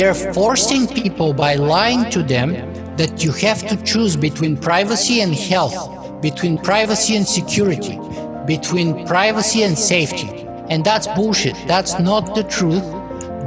they're forcing people by lying to them that you have to choose between privacy and health, between privacy and security, between privacy and safety. And that's bullshit. That's not the truth.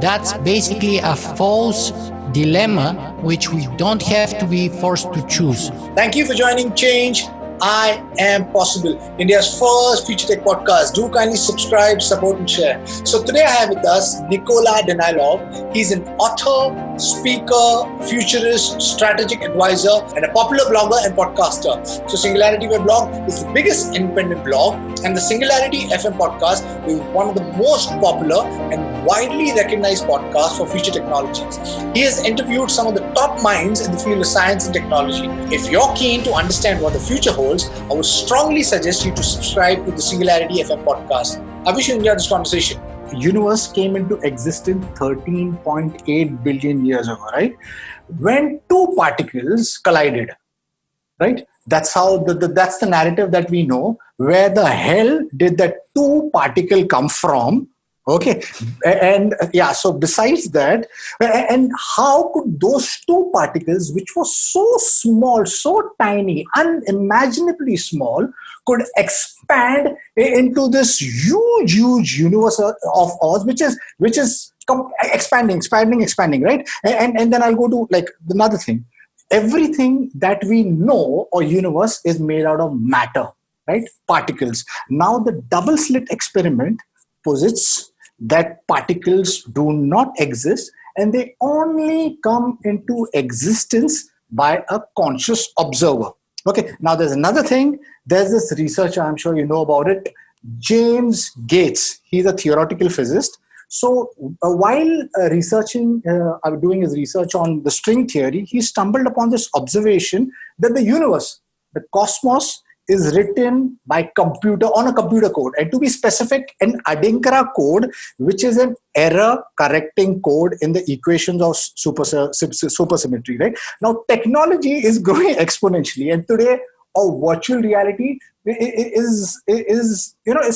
That's basically a false dilemma which we don't have to be forced to choose. Thank you for joining Change. I Am Possible, India's first future tech podcast. Do kindly subscribe, support and share. So today I have with us Nikola Danaylov. He's an author, speaker, futurist, strategic advisor and a popular blogger and podcaster. So Singularity Web blog is the biggest independent blog and the SingularityFM podcast is one of the most popular and widely recognized podcasts for future technologies. He has interviewed some of the top minds in the field of science and technology. If you're keen to understand what the future holds, I would strongly suggest you to subscribe to the Singularity FM podcast. I wish you enjoyed this conversation. The universe came into existence 13.8 billion years ago, right? When two particles collided, right? That's how that's the narrative that we know. Where the hell did that two particle come from? Okay. And yeah, so besides that, and how could those two particles, which were so small, so tiny, unimaginably small, could expand into this huge universe of ours, which is expanding, right? And then I'll go to like another thing. Everything that we know or universe is made out of matter, right? Particles. Now the double slit experiment posits that particles do not exist and they only come into existence by a conscious observer. Okay, now there's another thing. There's this researcher, I'm sure you know about it, James Gates. He's a theoretical physicist. So while doing his research on the string theory, he stumbled upon this observation that the universe, the cosmos, is written by computer on a computer code, and to be specific, an Adinkra code, which is an error correcting code in the equations of supersymmetry. Right now, technology is growing exponentially, and today, virtual reality is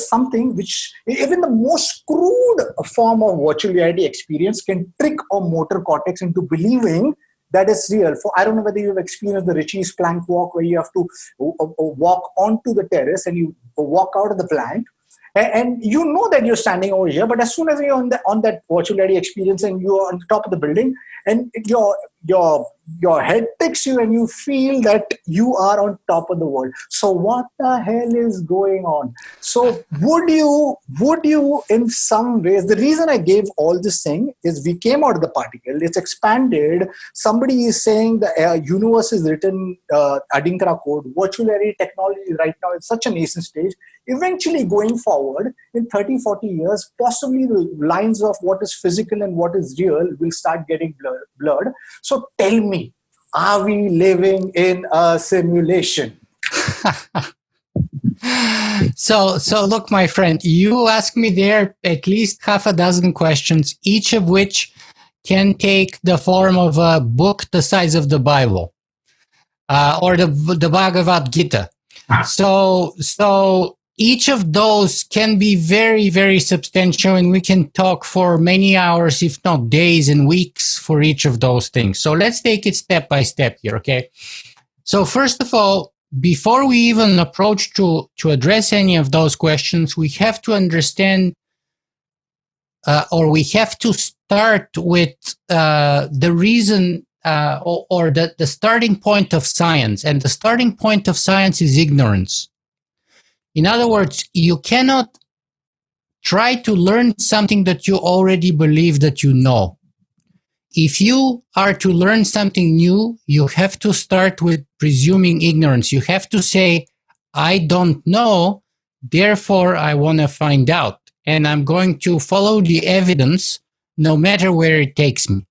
something which even the most crude form of virtual reality experience can trick our motor cortex into believing that is real. I don't know whether you've experienced the Ritchie's plank walk where you have to walk onto the terrace and you walk out of the plank and you know that you're standing over here, but as soon as you're on that virtual reality experience and you're on the top of the building and your head picks you and you feel that you are on top of the world. So what the hell is going on? So would you in some ways, the reason I gave all this thing is we came out of the particle, it's expanded. Somebody is saying the universe is written Adinkra code. Virtual reality technology right now is such a nascent stage. Eventually going forward in 30, 40 years, possibly the lines of what is physical and what is real will start getting blurred. So tell me, are we living in a simulation? So look, my friend, you asked me there at least half a dozen questions, each of which can take the form of a book the size of the Bible or the Bhagavad Gita. So each of those can be very, very substantial, and we can talk for many hours, if not days and weeks, for each of those things. So let's take it step by step here, okay? So first of all, before we even approach to address any of those questions, we have to understand or we have to start with the reason or the starting point of science. And the starting point of science is ignorance. In other words, you cannot try to learn something that you already believe that you know. If you are to learn something new, you have to start with presuming ignorance. You have to say, I don't know, therefore I want to find out. And I'm going to follow the evidence no matter where it takes me.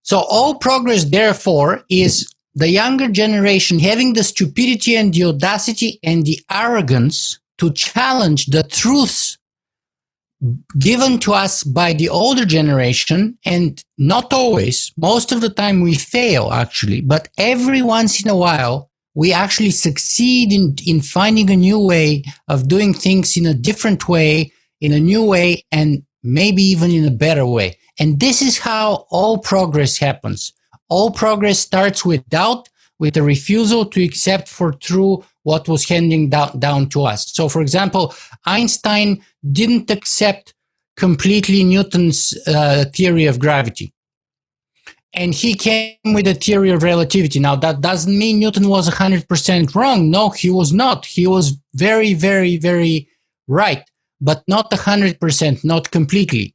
So all progress, therefore, is the younger generation having the stupidity and the audacity and the arrogance to challenge the truths given to us by the older generation, and not always. Most of the time we fail, actually, but every once in a while we actually succeed in finding a new way of doing things in a different way, in a new way, and maybe even in a better way. And this is how all progress happens. All progress starts with doubt, with a refusal to accept for true what was handing down to us. So, for example, Einstein didn't accept completely Newton's theory of gravity. And he came with a theory of relativity. Now, that doesn't mean Newton was 100% wrong. No, he was not. He was very, very, very right, but not 100%, not completely.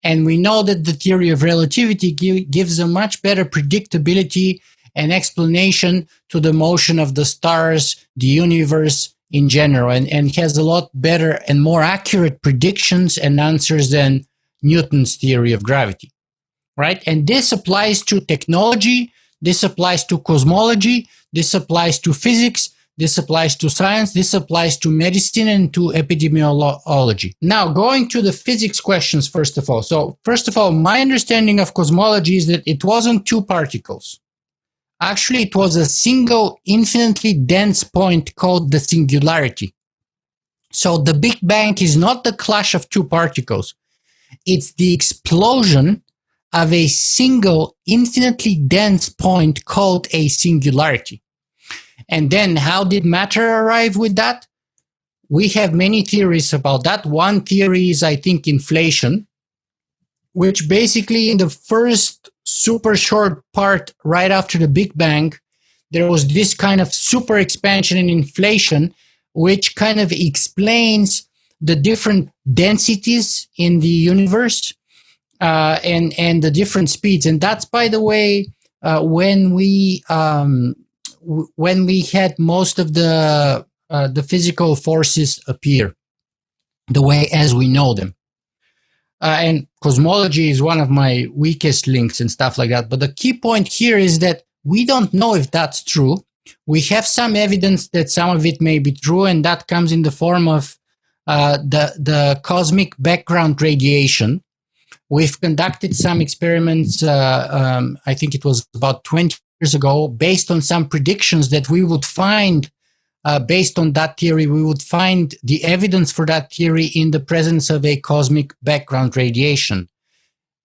And we know that the theory of relativity gives a much better predictability and explanation to the motion of the stars, the universe in general, and has a lot better and more accurate predictions and answers than Newton's theory of gravity. Right? And this applies to technology, this applies to cosmology, this applies to physics, this applies to science, this applies to medicine and to epidemiology. Now, going to the physics questions, first of all. So, first of all, my understanding of cosmology is that it wasn't two particles. Actually, it was a single infinitely dense point called the singularity. So, the Big Bang is not the clash of two particles. It's the explosion of a single infinitely dense point called a singularity. And then how did matter arrive with that? We have many theories about that. One theory is, I think, inflation, which basically in the first super short part right after the Big Bang, there was this kind of super expansion and inflation, which kind of explains the different densities in the universe. And the different speeds, and that's, by the way, when we had most of the physical forces appear, the way as we know them. And cosmology is one of my weakest links and stuff like that. But the key point here is that we don't know if that's true. We have some evidence that some of it may be true, and that comes in the form of the cosmic background radiation. We've conducted some experiments, I think it was about 20 years ago, based on some predictions that we would find, based on that theory, we would find the evidence for that theory in the presence of a cosmic background radiation.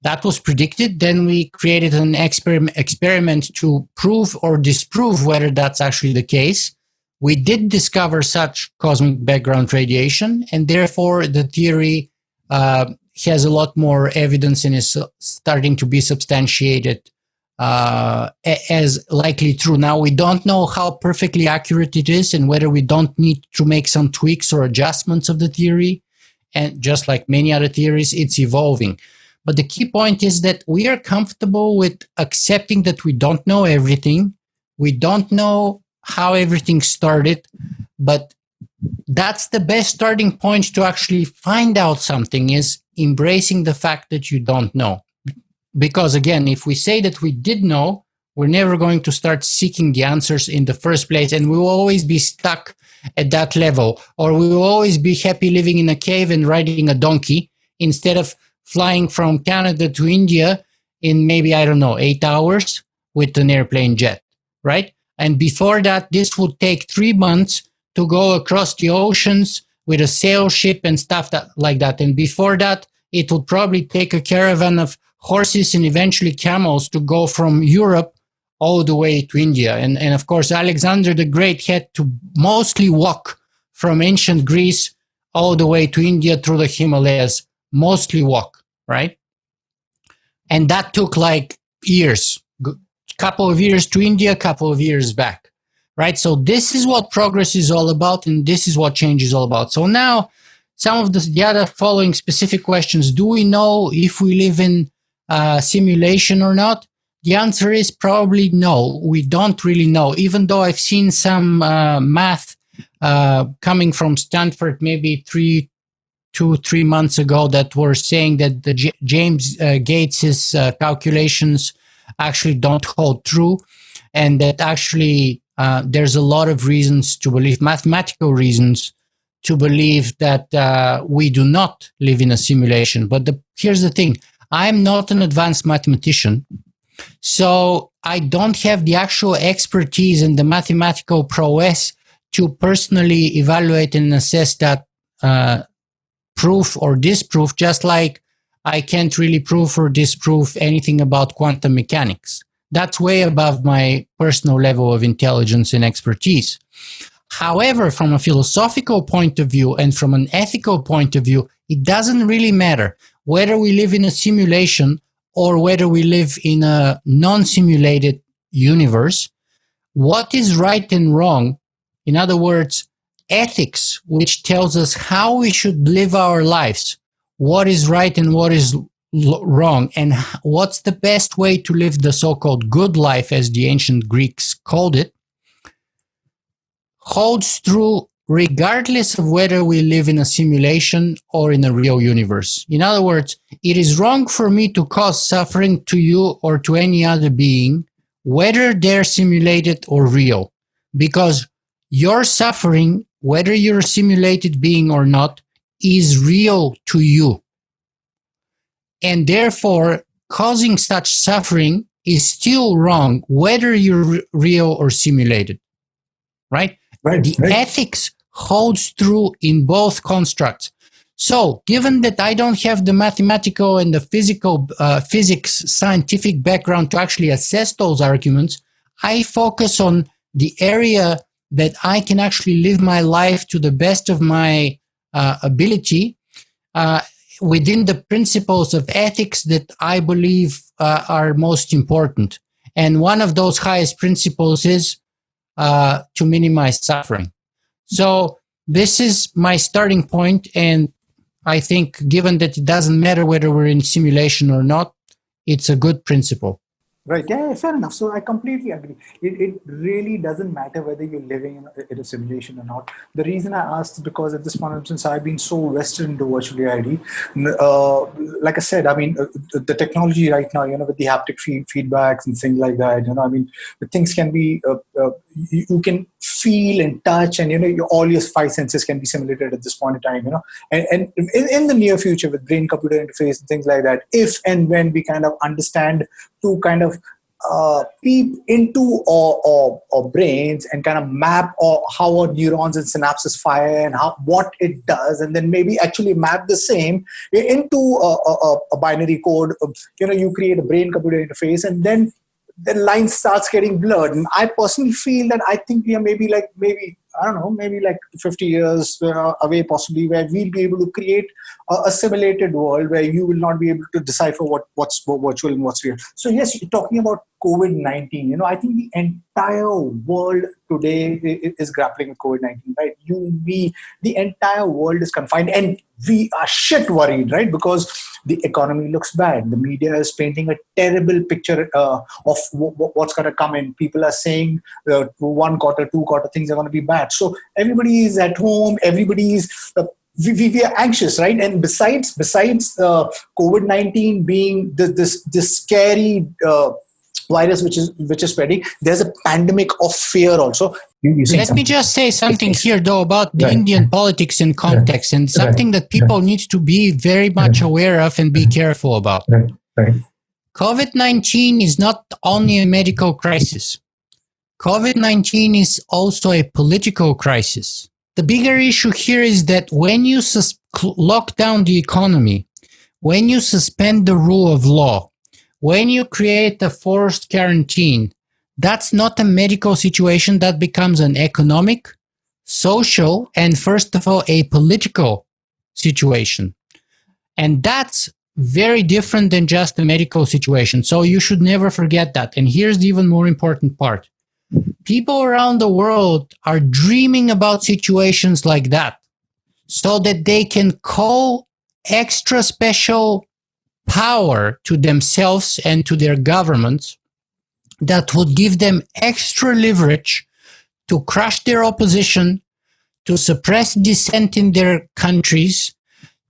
That was predicted. Then we created an experiment to prove or disprove whether that's actually the case. We did discover such cosmic background radiation, and therefore the theory has a lot more evidence and is starting to be substantiated as likely true. Now, we don't know how perfectly accurate it is and whether we don't need to make some tweaks or adjustments of the theory. And just like many other theories, it's evolving. But the key point is that we are comfortable with accepting that we don't know everything. We don't know how everything started, but that's the best starting point to actually find out something, is embracing the fact that you don't know. Because again, if we say that we did know, we're never going to start seeking the answers in the first place, and we will always be stuck at that level, or we will always be happy living in a cave and riding a donkey instead of flying from Canada to India in maybe, 8 hours with an airplane jet, right? And before that, this would take 3 months to go across the oceans with a sail ship and stuff like that. And before that, it would probably take a caravan of horses and eventually camels to go from Europe all the way to India. And of course, Alexander the Great had to mostly walk from ancient Greece all the way to India through the Himalayas, mostly walk, right? And that took like years, couple of years to India, couple of years back. Right? So this is what progress is all about, and this is what change is all about. So now, some of the other following specific questions. Do we know if we live in simulation or not? The answer is probably no. We don't really know, even though I've seen some math coming from Stanford maybe 3 months ago that were saying that the James Gates's calculations actually don't hold true, and that actually there's a lot of reasons to believe, mathematical reasons to believe that we do not live in a simulation. But here's the thing. I'm not an advanced mathematician, so I don't have the actual expertise and the mathematical prowess to personally evaluate and assess that proof or disproof, just like I can't really prove or disprove anything about quantum mechanics. That's way above my personal level of intelligence and expertise. However, from a philosophical point of view and from an ethical point of view, it doesn't really matter whether we live in a simulation or whether we live in a non-simulated universe. What is right and wrong, in other words, ethics, which tells us how we should live our lives, what is right and what is wrong, and what's the best way to live the so-called good life, as the ancient Greeks called it, holds true regardless of whether we live in a simulation or in a real universe. In other words, it is wrong for me to cause suffering to you or to any other being, whether they're simulated or real, because your suffering, whether you're a simulated being or not, is real to you. And therefore, causing such suffering is still wrong, whether you're real or simulated. Right? The ethics holds true in both constructs. So, given that I don't have the mathematical and the physics scientific background to actually assess those arguments, I focus on the area that I can actually live my life to the best of my ability within the principles of ethics that I believe are most important. And one of those highest principles is to minimize suffering. So this is my starting point, and I think given that it doesn't matter whether we're in simulation or not, it's a good principle. Right. Yeah, fair enough. So I completely agree. It really doesn't matter whether you're living in a simulation or not. The reason I asked is because at this point, since I've been so vested into virtual reality, like I said, I mean, the technology right now, with the haptic feedbacks and things like that, the things can be, you can feel and touch, and, all your five senses can be simulated at this point in time, and in the near future with brain-computer interface and things like that, if and when we kind of understand to kind of peep into our brains and kind of map how our neurons and synapses fire and what it does, and then maybe actually map the same into a binary code. You create a brain-computer interface, and then the line starts getting blurred. And I personally feel that I think we are maybe 50 years away possibly, where we'll be able to create a simulated world where you will not be able to decipher what's virtual and what's real. So yes, you're talking about COVID-19. I think the entire world today is grappling with COVID-19, right? The entire world is confined, and we are shit worried, right? Because the economy looks bad. The media is painting a terrible picture of what's going to come in. People are saying 1 quarter, 2 quarter, things are going to be bad. So everybody is at home. Everybody is... we are anxious, right? And besides COVID-19 being this scary virus which is spreading, there's a pandemic of fear also. Let me just say something here, though, about the Indian politics in context, and something that people need to be very much aware of and be careful about. COVID-19 is not only a medical crisis. COVID-19 is also a political crisis. The bigger issue here is that when you lock down the economy, when you suspend the rule of law, when you create a forced quarantine, that's not a medical situation. That becomes an economic, social, and first of all, a political situation. And that's very different than just a medical situation. So you should never forget that. And here's the even more important part. People around the world are dreaming about situations like that so that they can call extra special power to themselves and to their governments that would give them extra leverage to crush their opposition, to suppress dissent in their countries,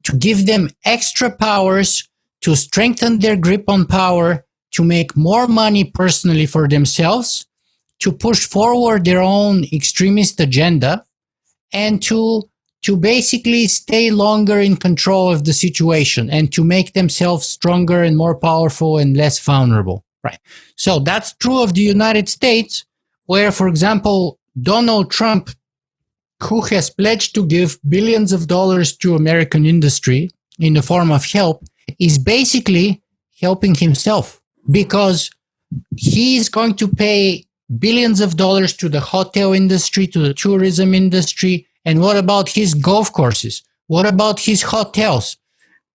to give them extra powers, to strengthen their grip on power, to make more money personally for themselves, to push forward their own extremist agenda, and to basically stay longer in control of the situation and to make themselves stronger and more powerful and less vulnerable. Right. So that's true of the United States, where, for example, Donald Trump, who has pledged to give billions of dollars to American industry in the form of help, is basically helping himself, because he's going to pay billions of dollars to the hotel industry, to the tourism industry. And what about his golf courses? What about his hotels?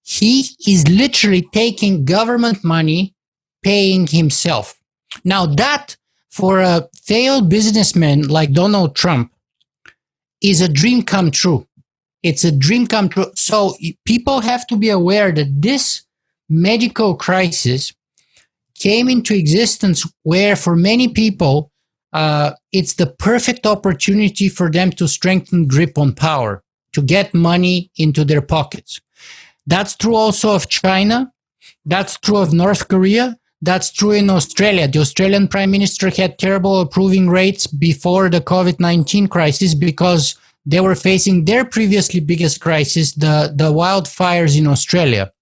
He is literally taking government money, paying himself. Now that, for a failed businessman like Donald Trump, is a dream come true. It's a dream come true. So people have to be aware that this medical crisis came into existence where, for many people, it's the perfect opportunity for them to strengthen grip on power, to get money into their pockets. That's true also of China. That's true of North Korea. That's true in Australia. The Australian Prime Minister had terrible approving rates before the COVID-19 crisis because they were facing their previously biggest crisis, the wildfires in Australia.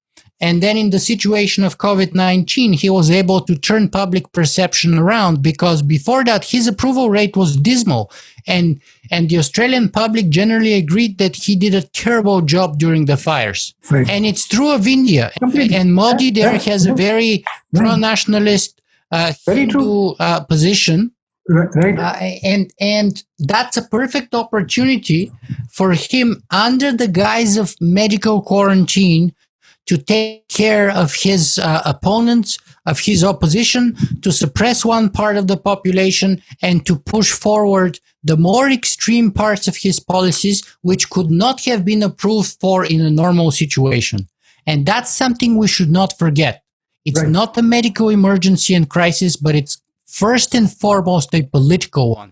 And then in the situation of COVID-19, he was able to turn public perception around, because before that, his approval rate was dismal. And the Australian public generally agreed that he did a terrible job during the fires. Right. And it's true of India. Completely. And Modi there has a very pro-nationalist Hindu position. Right. And that's a perfect opportunity for him, under the guise of medical quarantine, to take care of his opponents, of his opposition, to suppress one part of the population, and to push forward the more extreme parts of his policies, which could not have been approved for in a normal situation. And that's something we should not forget. It's not a medical emergency and crisis, but it's first and foremost a political one.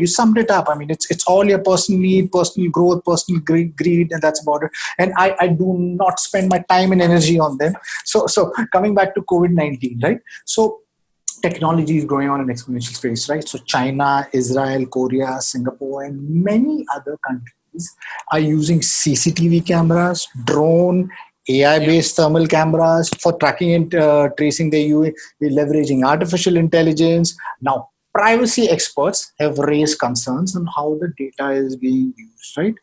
You summed it up. I mean, it's all your personal need, personal growth, personal greed, and that's about it. And I do not spend my time and energy on them. So coming back to COVID-19, right? So technology is growing on an exponential space, right? So China, Israel, Korea, Singapore, and many other countries are using CCTV cameras, drone, AI-based thermal cameras for tracking and tracing their UA, leveraging artificial intelligence. Now, privacy experts have raised concerns on how the data is being used, right?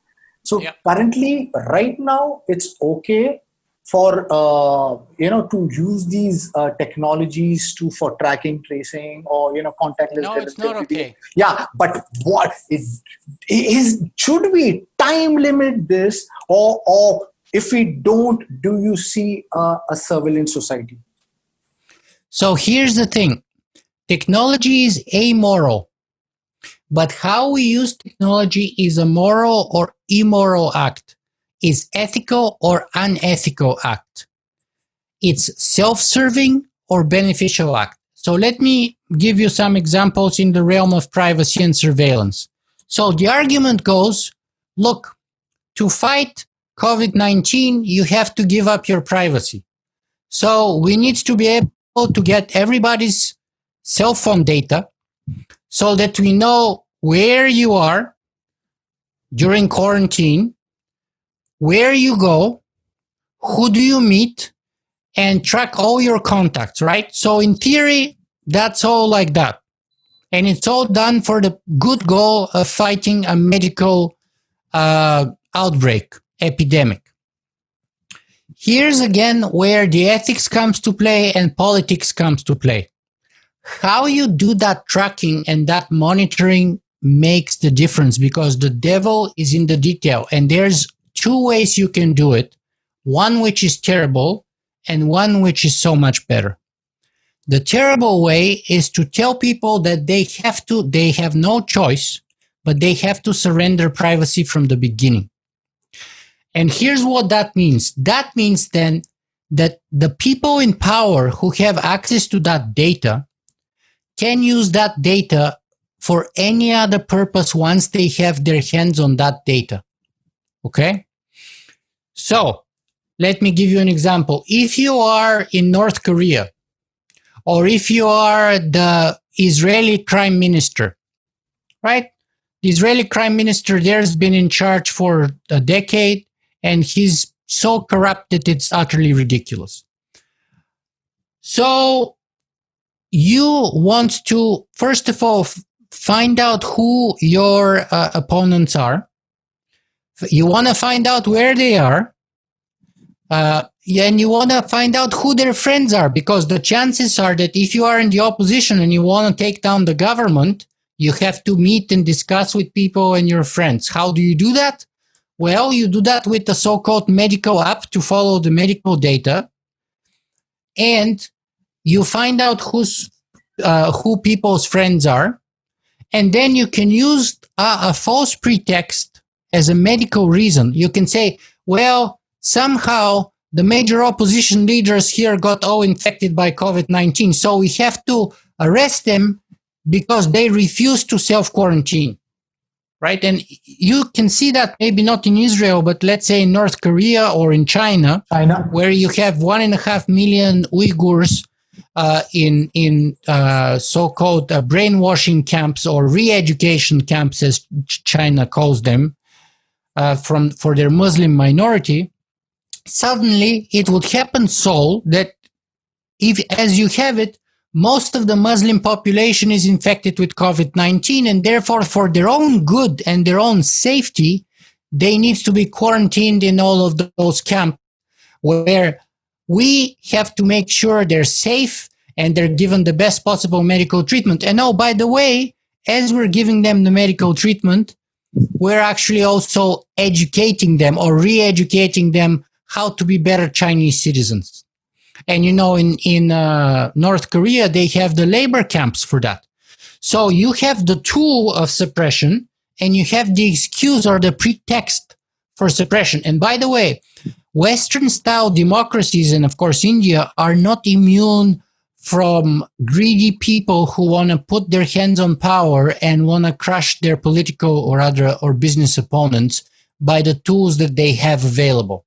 So currently, right now, it's okay for to use these technologies for tracking, tracing, or contactless. No, it's not okay. Yeah, but what is should we time limit this, or if we don't, do you see a surveillance society? So here's the thing. Technology is amoral, but how we use technology is a moral or immoral act. It's ethical or unethical act. It's self-serving or beneficial act. So let me give you some examples in the realm of privacy and surveillance. So the argument goes, look, to fight COVID-19, you have to give up your privacy. So we need to be able to get everybody's cell phone data so that we know where you are during quarantine, where you go, who do you meet, and track all your contacts, right? So in theory, that's all like that. And it's all done for the good goal of fighting a medical outbreak, epidemic. Here's again where the ethics comes to play and politics comes to play. How you do that tracking and that monitoring makes the difference, because the devil is in the detail. And there's two ways you can do it. One which is terrible and one which is so much better. The terrible way is to tell people that they have no choice, but they have to surrender privacy from the beginning. And here's what that means. That means then that the people in power who have access to that data can use that data for any other purpose once they have their hands on that data. Okay? So, let me give you an example. If you are in North Korea, or if you are the Israeli Prime Minister, right? The Israeli Prime Minister there has been in charge for a decade, and he's so corrupt that it's utterly ridiculous. So, you want to, first of all, find out who your opponents are. You want to find out where they are. and you want to find out who their friends are, because the chances are that if you are in the opposition and you want to take down the government, you have to meet and discuss with people and your friends. How do you do that? Well, you do that with the so-called medical app to follow the medical data, and you find out who people's friends are, and then you can use a false pretext as a medical reason. You can say, well, somehow the major opposition leaders here got all infected by COVID-19, so we have to arrest them because they refuse to self-quarantine, right? And you can see that maybe not in Israel, but let's say in North Korea or in China, where you have 1.5 million Uyghurs in so-called brainwashing camps or re-education camps, as China calls them, for their Muslim minority. Suddenly, it would happen so that if, as you have it, most of the Muslim population is infected with COVID-19, and therefore, for their own good and their own safety, they need to be quarantined in all of those camps, where we have to make sure they're safe and they're given the best possible medical treatment. And oh, by the way, as we're giving them the medical treatment, we're actually also educating them or re-educating them how to be better Chinese citizens. And in North Korea, they have the labor camps for that. So you have the tool of suppression and you have the excuse or the pretext for suppression. And by the way, Western-style democracies, and of course India, are not immune from greedy people who want to put their hands on power and want to crush their political or business opponents by the tools that they have available.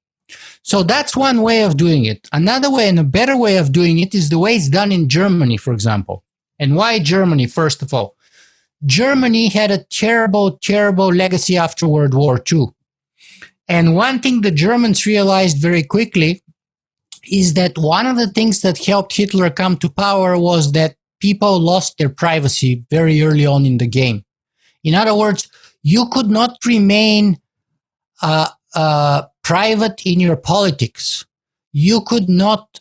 So that's one way of doing it. Another way, and a better way of doing it, is the way it's done in Germany, for example. And why Germany, first of all? Germany had a terrible, terrible legacy after World War II. And one thing the Germans realized very quickly is that one of the things that helped Hitler come to power was that people lost their privacy very early on in the game. In other words, you could not remain private in your politics. You could not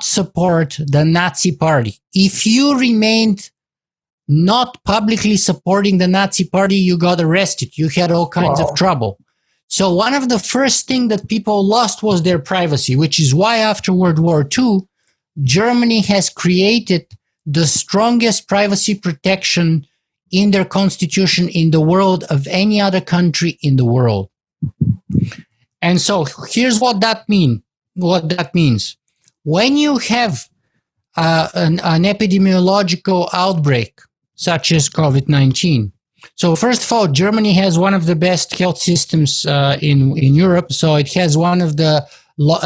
support the Nazi party. If you remained not publicly supporting the Nazi party, you got arrested. You had all kinds of trouble. So one of the first things that people lost was their privacy, which is why after World War II, Germany has created the strongest privacy protection in their constitution in the world of any other country in the world. And so here's what that means. When you have an epidemiological outbreak, such as COVID-19, so first of all, Germany has one of the best health systems in Europe. So it has one of the,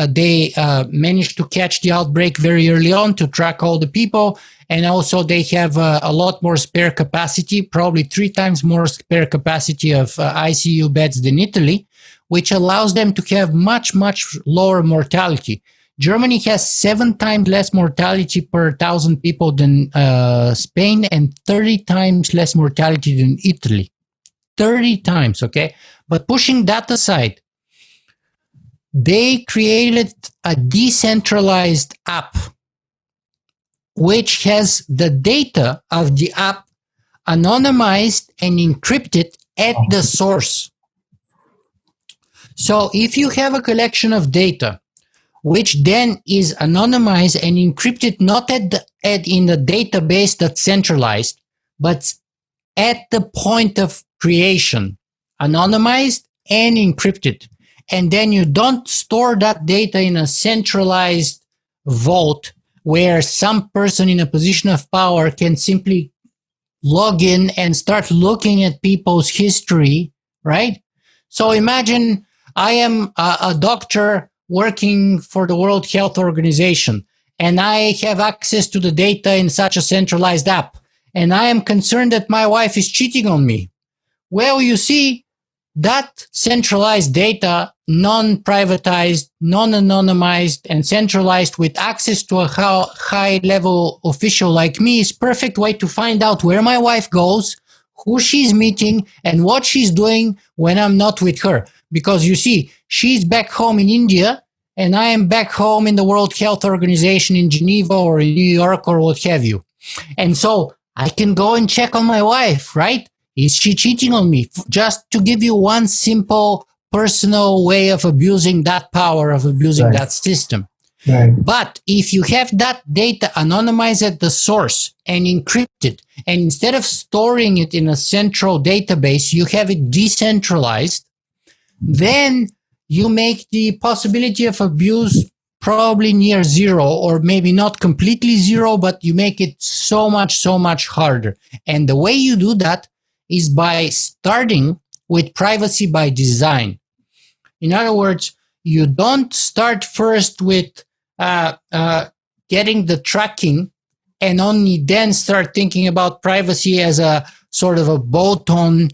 they managed to catch the outbreak very early on to track all the people. And also they have a lot more spare capacity, probably 3 times more spare capacity of ICU beds than Italy, which allows them to have much, much lower mortality. Germany has 7 times less mortality per 1,000 people than Spain, and 30 times less mortality than Italy. 30 times, okay? But pushing that aside, they created a decentralized app which has the data of the app anonymized and encrypted at the source. So if you have a collection of data which then is anonymized and encrypted not in the database that's centralized, but at the point of creation, anonymized and encrypted. And then you don't store that data in a centralized vault where some person in a position of power can simply log in and start looking at people's history, right? So imagine I am a doctor working for the World Health Organization, and I have access to the data in such a centralized app, and I am concerned that my wife is cheating on me. Well, you see, that centralized data, non-privatized, non-anonymized, and centralized with access to a high-level official like me is perfect way to find out where my wife goes, who she's meeting, and what she's doing when I'm not with her. Because you see, she's back home in India, and I am back home in the World Health Organization in Geneva or in New York or what have you. And so I can go and check on my wife, right? Is she cheating on me? Just to give you one simple personal way of abusing that power, of abusing that system. Right. But if you have that data anonymized at the source and encrypted, and instead of storing it in a central database, you have it decentralized, then you make the possibility of abuse probably near zero, or maybe not completely zero, but you make it so much harder. And the way you do that is by starting with privacy by design. In other words, you don't start first with getting the tracking and only then start thinking about privacy as a sort of a bolt-on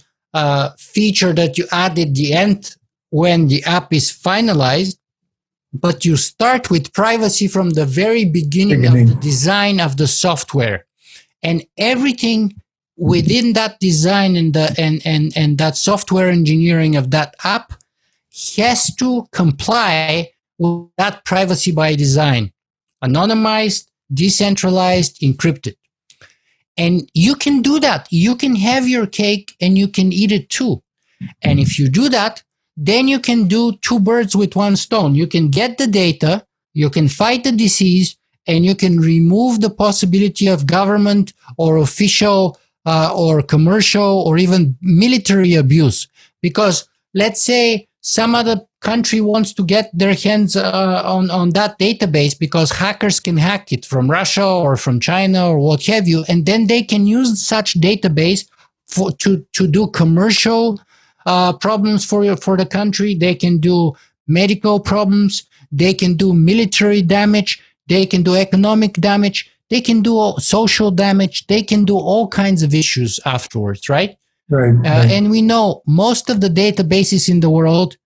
feature that you add at the end when the app is finalized, but you start with privacy from the very beginning of the design of the software, and everything within that design and that software engineering of that app has to comply with that privacy by design, anonymized, decentralized, encrypted. And you can do that. You can have your cake and you can eat it too. And if you do that, then you can do two birds with one stone. You can get the data, you can fight the disease, and you can remove the possibility of government or official or commercial or even military abuse. Because let's say some other country wants to get their hands on that database because hackers can hack it from Russia or from China or what have you, and then they can use such database to do commercial problems for the country. They can do medical problems. They can do military damage. They can do economic damage. They can do social damage. They can do all kinds of issues afterwards, right? Right. And we know most of the databases in the world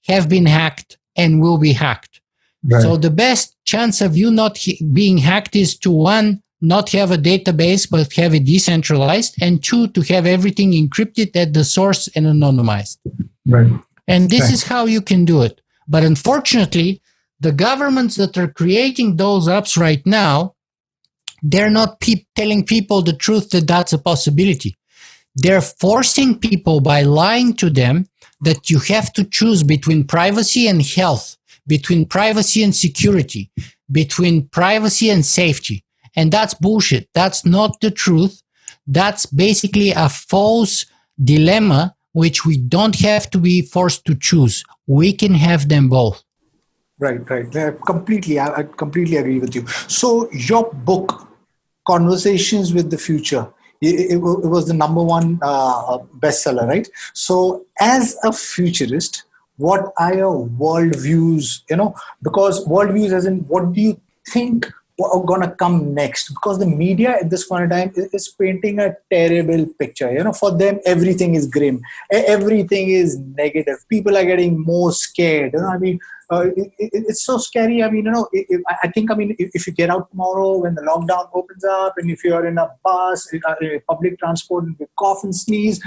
have been hacked and will be hacked. Right. So the best chance of you not being hacked is to, one, not have a database, but have it decentralized, and two, to have everything encrypted at the source and anonymized. Right. And this is how you can do it. But unfortunately, the governments that are creating those apps right now, they're not telling people the truth that that's a possibility. They're forcing people by lying to them that you have to choose between privacy and health, between privacy and security, between privacy and safety. And that's bullshit. That's not the truth. That's basically a false dilemma, which we don't have to be forced to choose. We can have them both. Right. I completely agree with you. So your book, Conversations with the Future, it was the #1 bestseller, right? So as a futurist, what are your worldviews, because worldviews as in what do you think are going to come next? Because the media at this point in time is painting a terrible picture. For them, everything is grim. Everything is negative. People are getting more scared. It's so scary. I think if you get out tomorrow when the lockdown opens up, and if you're in a bus, public transport, and you cough and sneeze,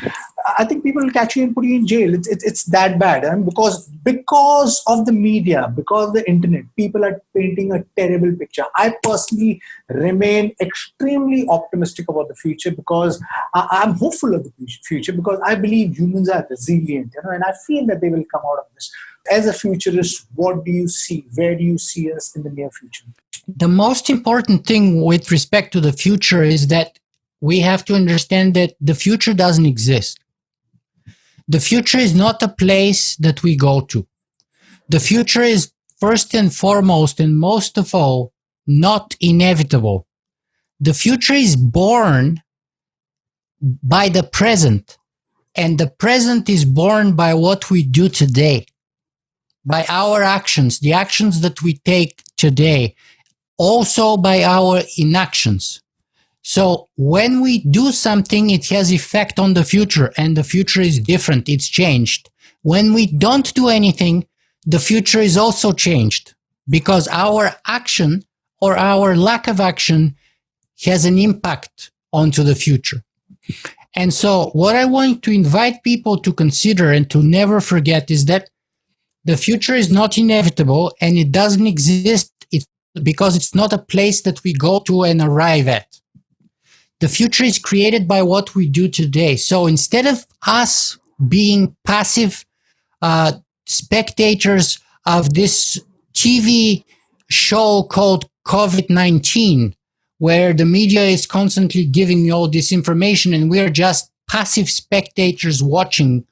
I think people will catch you and put you in jail. It's that bad. Because of the media, because of the internet, people are painting a terrible picture. I personally remain extremely optimistic about the future because I'm hopeful of the future because I believe humans are resilient, and I feel that they will come out of this. As a futurist, what do you see? Where do you see us in the near future? The most important thing with respect to the future is that we have to understand that the future doesn't exist. The future is not a place that we go to. The future is first and foremost, and most of all, not inevitable. The future is born by the present, and the present is born by what we do today. By our actions, the actions that we take today, also by our inactions. So when we do something, it has effect on the future, and the future is different, it's changed. When we don't do anything, the future is also changed because our action or our lack of action has an impact onto the future. And so what I want to invite people to consider and to never forget is that The future is not inevitable, and it doesn't exist because it's not a place that we go to and arrive at. The future is created by what we do today. So instead of us being passive spectators of this TV show called COVID-19, where the media is constantly giving you all this information and we're just passive spectators watching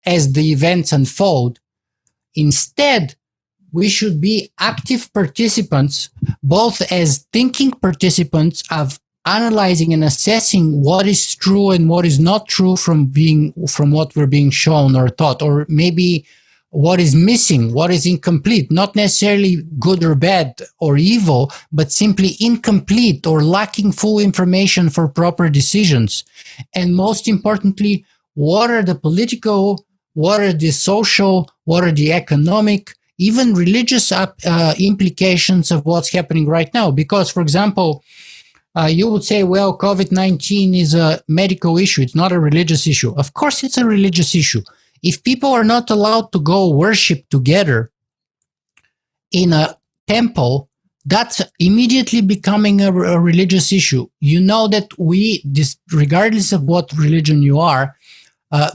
as the events unfold, instead, we should be active participants, both as thinking participants of analyzing and assessing what is true and what is not true from what we're being shown or taught, or maybe what is missing, what is incomplete, not necessarily good or bad or evil, but simply incomplete or lacking full information for proper decisions. And most importantly, what are the political, what are the social, what are the economic, even religious implications of what's happening right now? Because, for example, you would say, well, COVID-19 is a medical issue. It's not a religious issue. Of course, it's a religious issue. If people are not allowed to go worship together in a temple, that's immediately becoming a religious issue. You know that regardless of what religion you are,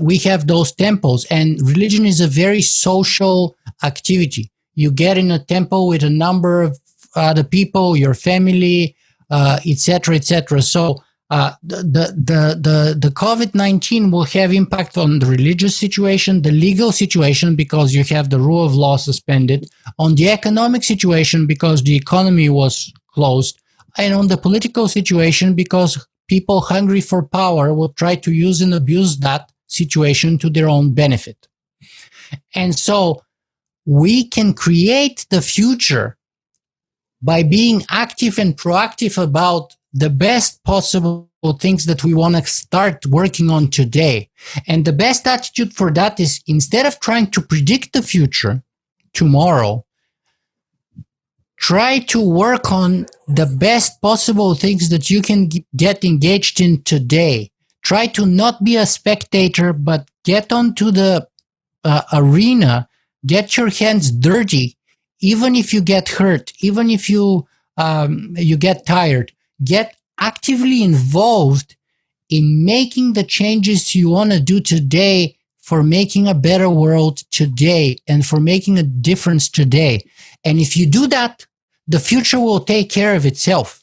we have those temples, and religion is a very social activity. You get in a temple with a number of other people, your family, etc., etc. So the COVID-19 will have impact on the religious situation, the legal situation, because you have the rule of law suspended, on the economic situation because the economy was closed, and on the political situation because people hungry for power will try to use and abuse that situation to their own benefit. And so we can create the future by being active and proactive about the best possible things that we want to start working on today. And the best attitude for that is, instead of trying to predict the future tomorrow, try to work on the best possible things that you can get engaged in today. Try to not be a spectator, but get onto the arena, get your hands dirty, even if you get hurt, even if you get tired. Get actively involved in making the changes you want to do today for making a better world today and for making a difference today. And if you do that, the future will take care of itself.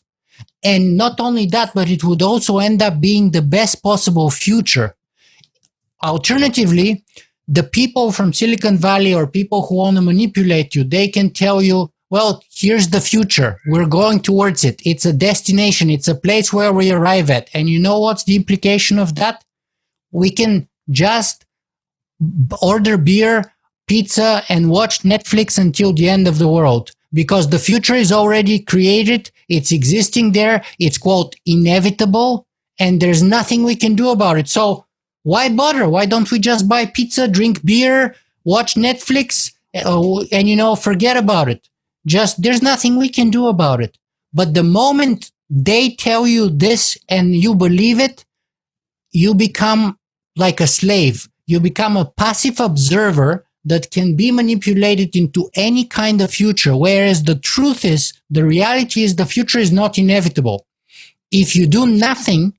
And not only that, but it would also end up being the best possible future. Alternatively, the people from Silicon Valley or people who want to manipulate you, they can tell you, well, here's the future. We're going towards it. It's a destination. It's a place where we arrive at. And you know what's the implication of that? We can just order beer, pizza, and watch Netflix until the end of the world. Because the future is already created. It's existing there. It's, quote, inevitable. And there's nothing we can do about it. So why bother? Why don't we just buy pizza, drink beer, watch Netflix, and, forget about it? There's nothing we can do about it. But the moment they tell you this and you believe it, you become like a slave. You become a passive observer that can be manipulated into any kind of future. Whereas the truth is, the reality is the future is not inevitable. If you do nothing,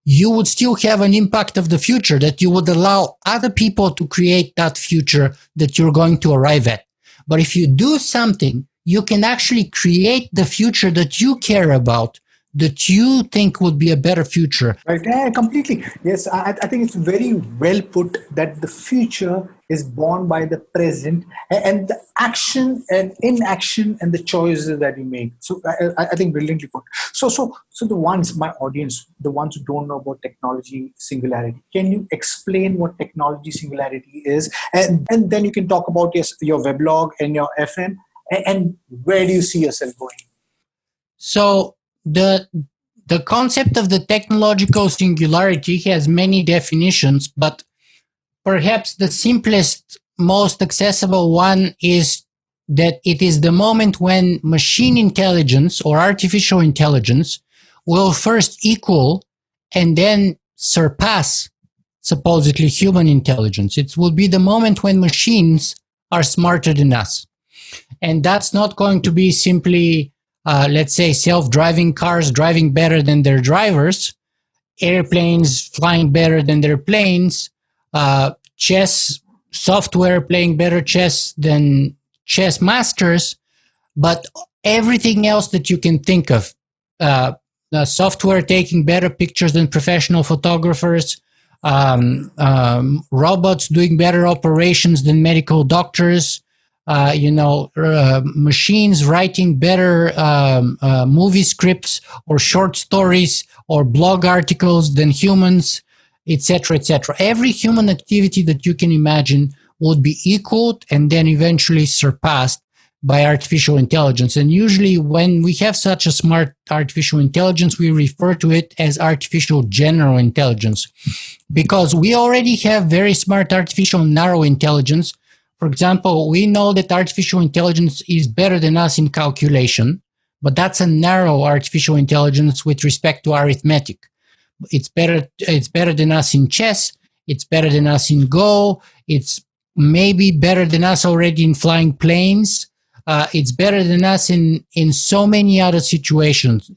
you would still have an impact of the future, that you would allow other people to create that future that you're going to arrive at. But if you do something, you can actually create the future that you care about, that you think would be a better future. Right, yeah, completely. Yes, I think it's very well put that the future is born by the present and the action and inaction and the choices that you make. So I think brilliantly put. So the ones, my audience, the ones who don't know about technology singularity, can you explain what technology singularity is? And then you can talk about your weblog and your FM. And where do you see yourself going? So the concept of the technological singularity has many definitions, but perhaps the simplest, most accessible one is that it is the moment when machine intelligence or artificial intelligence will first equal and then surpass supposedly human intelligence. It will be the moment when machines are smarter than us. And that's not going to be simply, let's say, self-driving cars driving better than their drivers, airplanes flying better than their planes, chess software playing better chess than chess masters, but everything else that you can think of. The software taking better pictures than professional photographers, robots doing better operations than medical doctors, machines writing better movie scripts or short stories or blog articles than humans, etc., etc. Every human activity that you can imagine would be equaled and then eventually surpassed by artificial intelligence. And usually when we have such a smart artificial intelligence, we refer to it as artificial general intelligence, because we already have very smart artificial narrow intelligence. For example, we know that artificial intelligence is better than us in calculation, but that's a narrow artificial intelligence with respect to arithmetic. It's better than us in chess. It's better than us in Go. It's maybe better than us already in flying planes. It's better than us in so many other situations,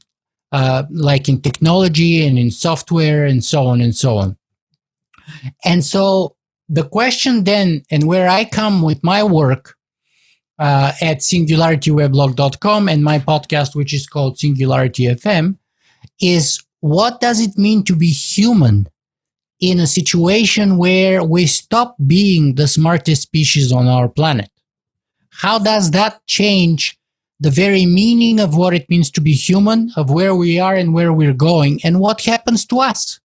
like in technology and in software and so on and so on. And so the question then, and where I come with my work at SingularityWeblog.com and my podcast, which is called SingularityFM, is what does it mean to be human in a situation where we stop being the smartest species on our planet? How does that change the very meaning of what it means to be human, of where we are and where we're going, and what happens to us,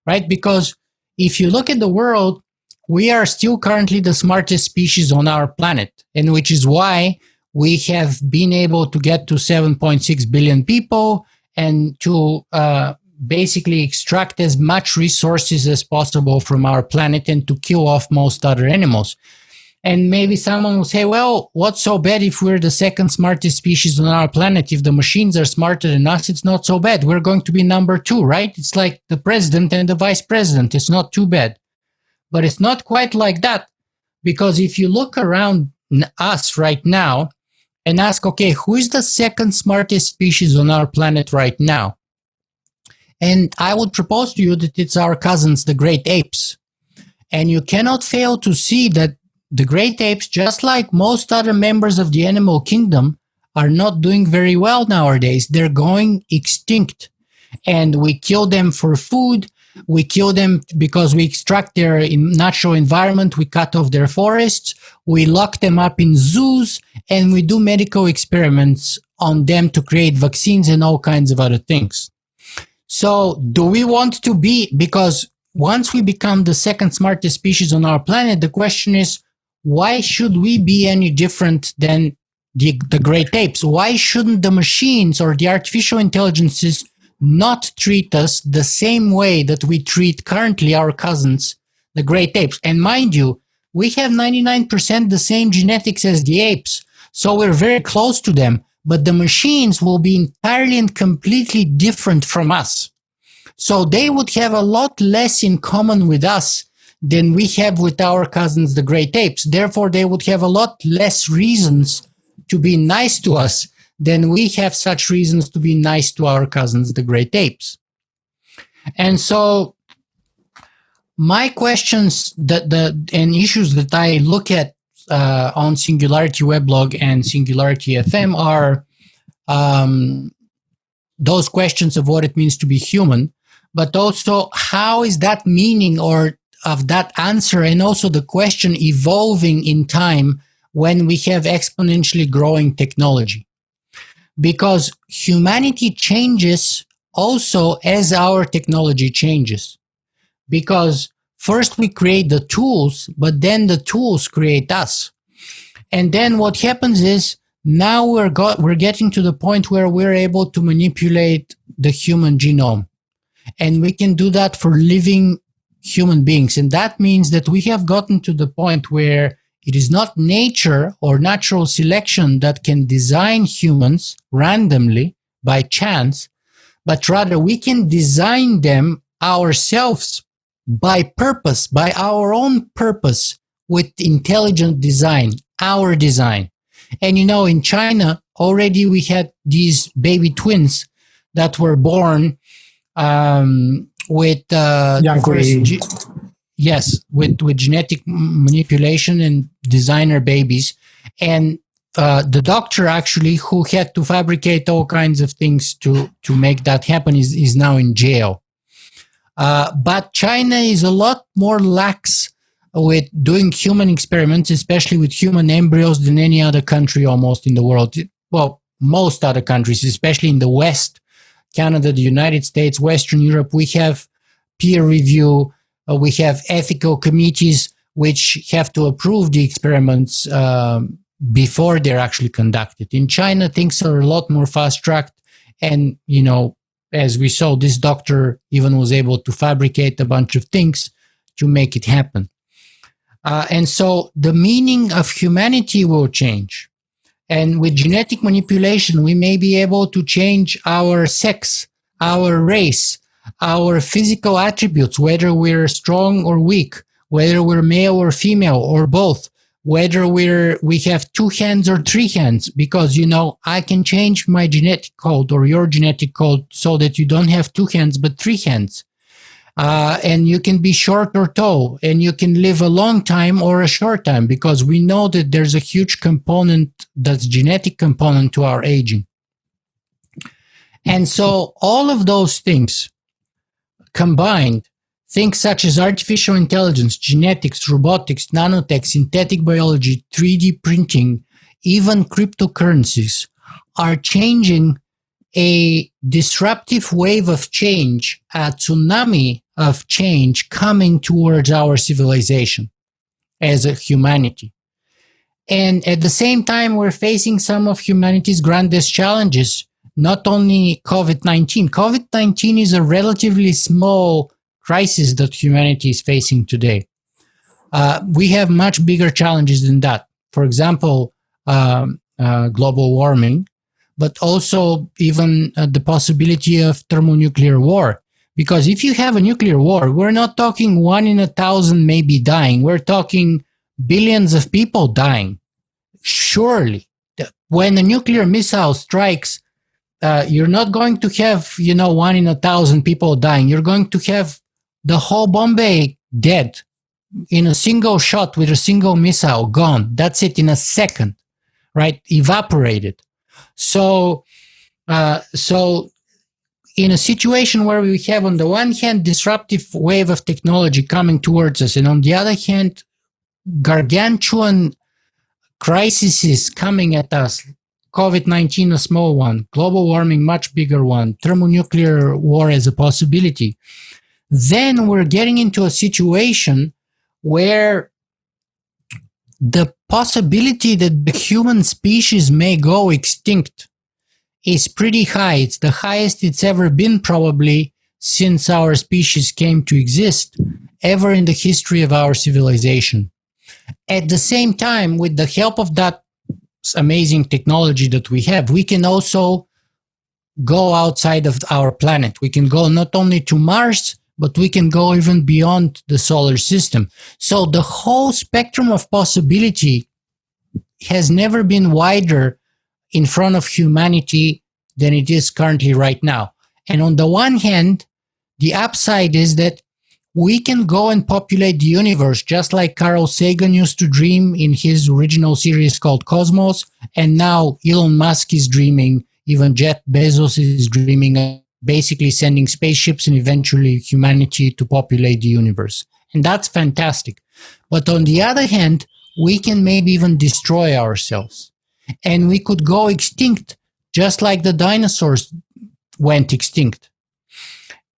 right? Because if you look at the world, we are still currently the smartest species on our planet, and which is why we have been able to get to 7.6 billion people and to basically extract as much resources as possible from our planet and to kill off most other animals. And maybe someone will say, well, what's so bad if we're the second smartest species on our planet? If the machines are smarter than us, it's not so bad. We're going to be number 2, right? It's like the president and the vice president. It's not too bad. But it's not quite like that, because if you look around us right now and ask, okay, who is the second smartest species on our planet right now? And I would propose to you that it's our cousins, the great apes. And you cannot fail to see that the great apes, just like most other members of the animal kingdom, are not doing very well nowadays. They're going extinct. And we kill them for food. We kill them because we extract their natural environment. We cut off their forests. We lock them up in zoos. And we do medical experiments on them to create vaccines and all kinds of other things. So do we want to be, because once we become the second smartest species on our planet, the question is, why should we be any different than the great apes? Why shouldn't the machines or the artificial intelligences not treat us the same way that we treat currently our cousins, the great apes? And mind you, we have 99% the same genetics as the apes, so we're very close to them, but the machines will be entirely and completely different from us. So they would have a lot less in common with us than we have with our cousins, the great apes. Therefore, they would have a lot less reasons to be nice to us than we have such reasons to be nice to our cousins, the great apes. And so my questions and issues that I look at on Singularity Weblog and Singularity FM are those questions of what it means to be human, but also how is that meaning or of that answer, and also the question evolving in time when we have exponentially growing technology. Because humanity changes also as our technology changes. Because first we create the tools, but then the tools create us. And then what happens is now we're getting to the point where we're able to manipulate the human genome. And we can do that for living human beings. And that means that we have gotten to the point where it is not nature or natural selection that can design humans randomly by chance, but rather we can design them ourselves by purpose, by our own purpose, with intelligent design. our design. And in China, already we had these baby twins that were born with with genetic manipulation and designer babies. And the doctor actually who had to fabricate all kinds of things to make that happen is now in jail. But China is a lot more lax with doing human experiments, especially with human embryos, than any other country almost in the world. Well, most other countries, especially in the West, Canada, the United States, Western Europe, we have peer review, we have ethical committees which have to approve the experiments before they're actually conducted. In China, things are a lot more fast-tracked, and, as we saw, this doctor even was able to fabricate a bunch of things to make it happen. And so the meaning of humanity will change. And with genetic manipulation, we may be able to change our sex, our race, our physical attributes, whether we're strong or weak, whether we're male or female or both, whether we have 2 hands or 3 hands, because, I can change my genetic code or your genetic code so that you don't have 2 hands, but 3 hands. And you can be short or tall, and you can live a long time or a short time, because we know that there's a huge component, that's genetic component to our aging. And so all of those things combined, things such as artificial intelligence, genetics, robotics, nanotech, synthetic biology, 3D printing, even cryptocurrencies, are changing a disruptive wave of change, a tsunami of change coming towards our civilization as a humanity. And at the same time, we're facing some of humanity's grandest challenges, not only COVID-19. COVID-19 is a relatively small crisis that humanity is facing today. We have much bigger challenges than that. For example, global warming, but also even the possibility of thermonuclear war. Because if you have a nuclear war, we're not talking 1 in 1,000 maybe dying. We're talking billions of people dying. Surely, when a nuclear missile strikes, you're not going to have, 1 in 1,000 people dying. You're going to have the whole Bombay dead in a single shot with a single missile, gone. That's it, in a second, right? Evaporated. So in a situation where we have, on the one hand, disruptive wave of technology coming towards us, and on the other hand, gargantuan crises coming at us, COVID-19 a small one, global warming much bigger one, thermonuclear war as a possibility, then we're getting into a situation where the possibility that the human species may go extinct is pretty high. It's the highest it's ever been, probably, since our species came to exist, ever in the history of our civilization. At the same time, with the help of that amazing technology that we have, we can also go outside of our planet. We can go not only to Mars, but we can go even beyond the solar system. So the whole spectrum of possibility has never been wider in front of humanity than it is currently right now. And on the one hand, the upside is that we can go and populate the universe, just like Carl Sagan used to dream in his original series called Cosmos, and now Elon Musk is dreaming, even Jeff Bezos is dreaming of basically sending spaceships and eventually humanity to populate the universe. And that's fantastic. But on the other hand, we can maybe even destroy ourselves. And we could go extinct, just like the dinosaurs went extinct.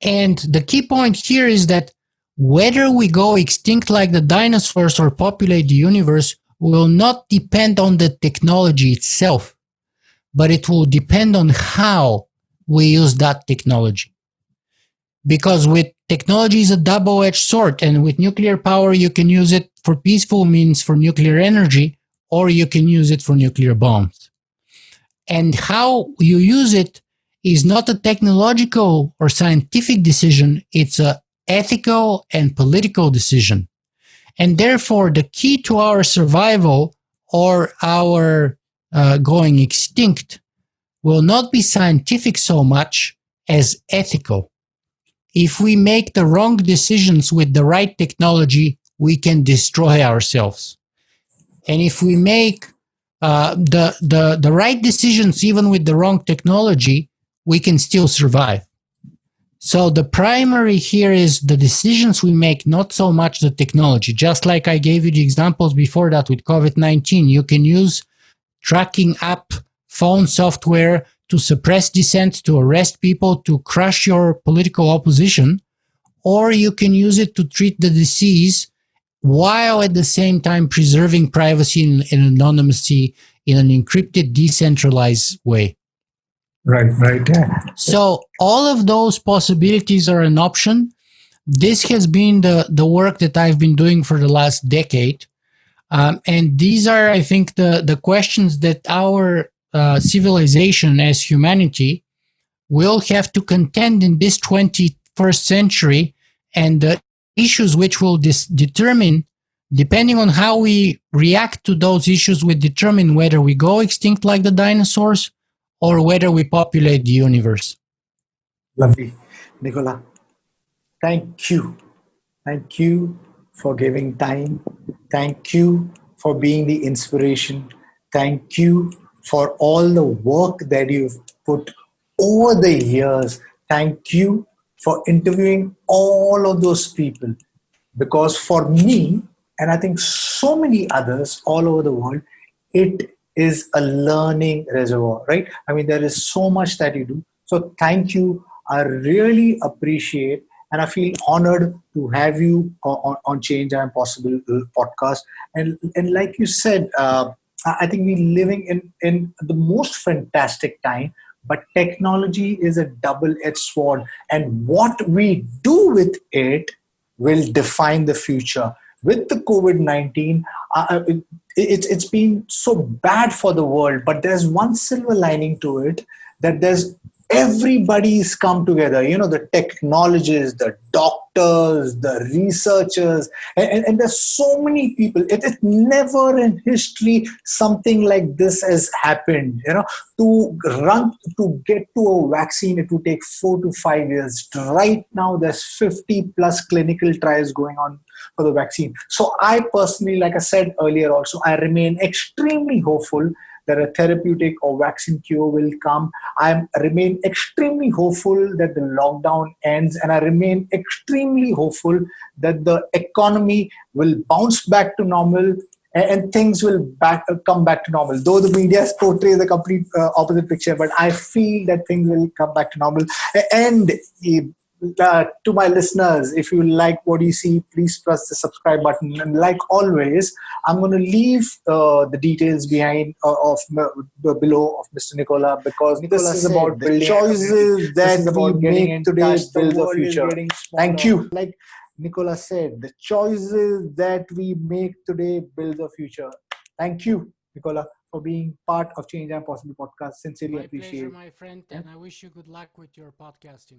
And the key point here is that whether we go extinct like the dinosaurs or populate the universe will not depend on the technology itself, but it will depend on how we use that technology. Because with technology is a double-edged sword, and with nuclear power, you can use it for peaceful means, for nuclear energy, or you can use it for nuclear bombs. And how you use it is not a technological or scientific decision, it's an ethical and political decision. And therefore, the key to our survival or our going extinct will not be scientific so much as ethical. If we make the wrong decisions with the right technology, we can destroy ourselves. And if we make the right decisions even with the wrong technology, we can still survive. So the primary here is the decisions we make, not so much the technology. Just like I gave you the examples before that with COVID-19, you can use tracking app, phone software to suppress dissent, to arrest people, to crush your political opposition, or you can use it to treat the disease while at the same time preserving privacy and anonymity in an encrypted, decentralized way. Right. Yeah. So all of those possibilities are an option. This has been the work that I've been doing for the last decade. And these are, I think, the questions that our civilization as humanity will have to contend in this 21st century, and the issues which will determine, depending on how we react to those issues, will determine whether we go extinct like the dinosaurs or whether we populate the universe. Lovely. Nikola, thank you. Thank you for giving time. Thank you for being the inspiration. Thank you for all the work that you've put over the years. Thank you for interviewing all of those people. Because for me, and I think so many others all over the world, it is a learning reservoir, right? I mean, there is so much that you do. So thank you. I really appreciate, and I feel honored to have you on Change I Am Possible podcast. And like you said, I think we're living in the most fantastic time, but technology is a double-edged sword. And what we do with it will define the future. With the COVID-19, it's been so bad for the world, but there's one silver lining to it, that there's everybody's come together, the technologists, the doctors, the researchers, and there's so many people. It is never in history something like this has happened. To get to a vaccine, it would take 4 to 5 years. Right now, there's 50 plus clinical trials going on for the vaccine. So I personally, like I said earlier also, I remain extremely hopeful that a therapeutic or vaccine cure will come. I remain extremely hopeful that the lockdown ends, and I remain extremely hopeful that the economy will bounce back to normal and things will come back to normal. Though the media portrays the complete opposite picture, but I feel that things will come back to normal. And to my listeners, if you like what you see, please press the subscribe button. And like always, I'm going to leave the details behind below of Mr. Nikola, because Nikola this is about building choices that we make today build the future. Thank you. Like Nikola said, the choices that we make today build the future. Thank you, Nikola, for being part of Change and Possible podcast. Sincerely appreciate it. My pleasure, my friend, and I wish you good luck with your podcasting.